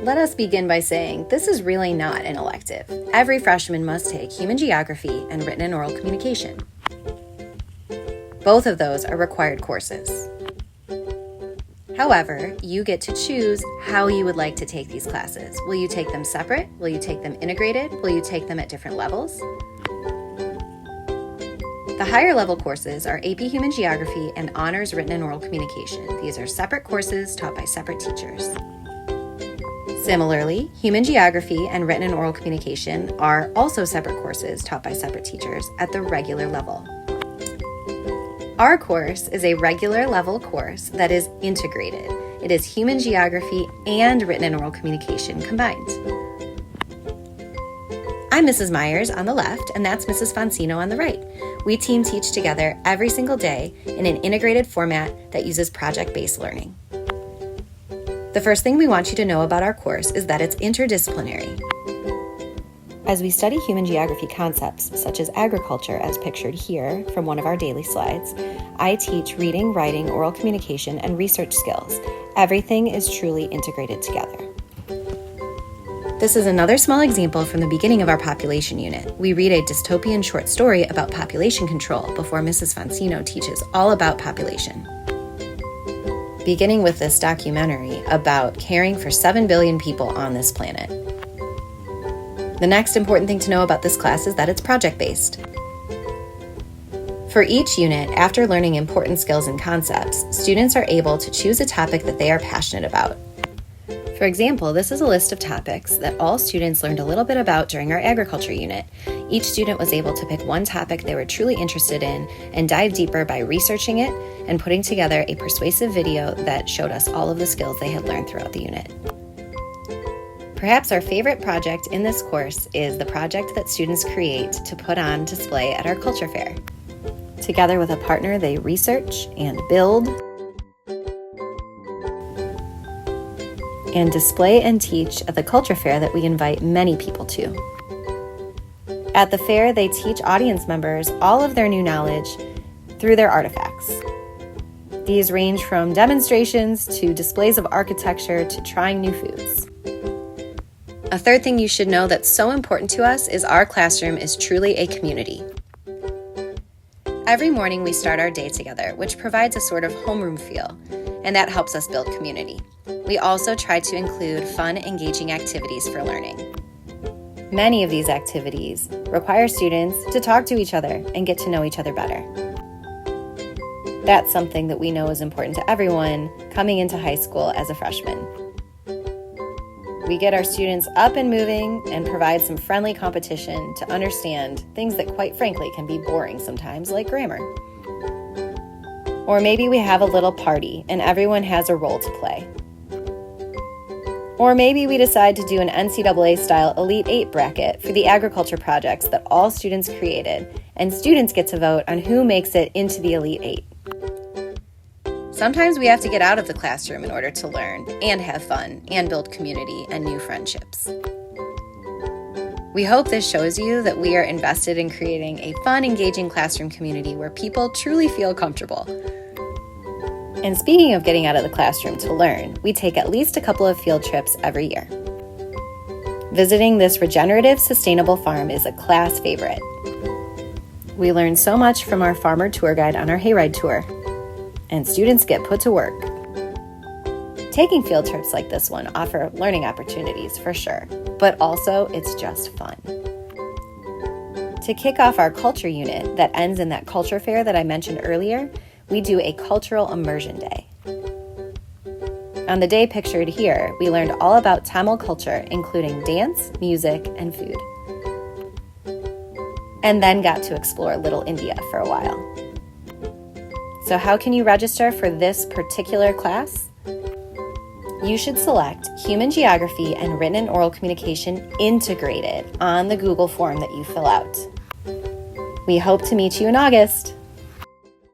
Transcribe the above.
Let us begin by saying this is really not an elective. Every freshman must take human geography and written and oral communication. Both of those are required courses. However, you get to choose how you would like to take these classes. Will you take them separate? Will you take them integrated? Will you take them at different levels? The higher level courses are AP Human Geography and Honors Written and Oral Communication. These are separate courses taught by separate teachers. Similarly, Human Geography and Written and Oral Communication are also separate courses taught by separate teachers at the regular level. Our course is a regular level course that is integrated. It is Human Geography and Written and Oral Communication combined. I'm Mrs. Myers on the left, and that's Mrs. Foncino on the right. We team teach together every single day in an integrated format that uses project-based learning. The first thing we want you to know about our course is that it's interdisciplinary. As we study human geography concepts, such as agriculture as pictured here from one of our daily slides, I teach reading, writing, oral communication, and research skills. Everything is truly integrated together. This is another small example from the beginning of our population unit. We read a dystopian short story about population control before Mrs. Foncino teaches all about population. Beginning with this documentary about caring for 7 billion people on this planet. The next important thing to know about this class is that it's project-based. For each unit, after learning important skills and concepts, students are able to choose a topic that they are passionate about. For example, this is a list of topics that all students learned a little bit about during our agriculture unit. Each student was able to pick one topic they were truly interested in and dive deeper by researching it and putting together a persuasive video that showed us all of the skills they had learned throughout the unit. Perhaps our favorite project in this course is the project that students create to put on display at our culture fair. Together with a partner, they research and build and display and teach at the culture fair that we invite many people to. At the fair, they teach audience members all of their new knowledge through their artifacts. These range from demonstrations to displays of architecture to trying new foods. A third thing you should know that's so important to us is our classroom is truly a community. Every morning we start our day together, which provides a sort of homeroom feel, and that helps us build community. We also try to include fun, engaging activities for learning. Many of these activities require students to talk to each other and get to know each other better. That's something that we know is important to everyone coming into high school as a freshman. We get our students up and moving and provide some friendly competition to understand things that quite frankly can be boring sometimes, like grammar. Or maybe we have a little party and everyone has a role to play. Or maybe we decide to do an NCAA-style Elite 8 bracket for the agriculture projects that all students created, and students get to vote on who makes it into the Elite 8. Sometimes we have to get out of the classroom in order to learn and have fun and build community and new friendships. We hope this shows you that we are invested in creating a fun, engaging classroom community where people truly feel comfortable. And speaking of getting out of the classroom to learn, we take at least a couple of field trips every year. Visiting this regenerative, sustainable farm is a class favorite. We learn so much from our farmer tour guide on our hayride tour, and students get put to work. Taking field trips like this one offer learning opportunities for sure, but also it's just fun. To kick off our culture unit that ends in that culture fair that I mentioned earlier, we do a cultural immersion day. On the day pictured here, we learned all about Tamil culture, including dance, music, and food. And then got to explore Little India for a while. So how can you register for this particular class? You should select Human Geography and Written and Oral Communication integrated on the Google form that you fill out. We hope to meet you in August.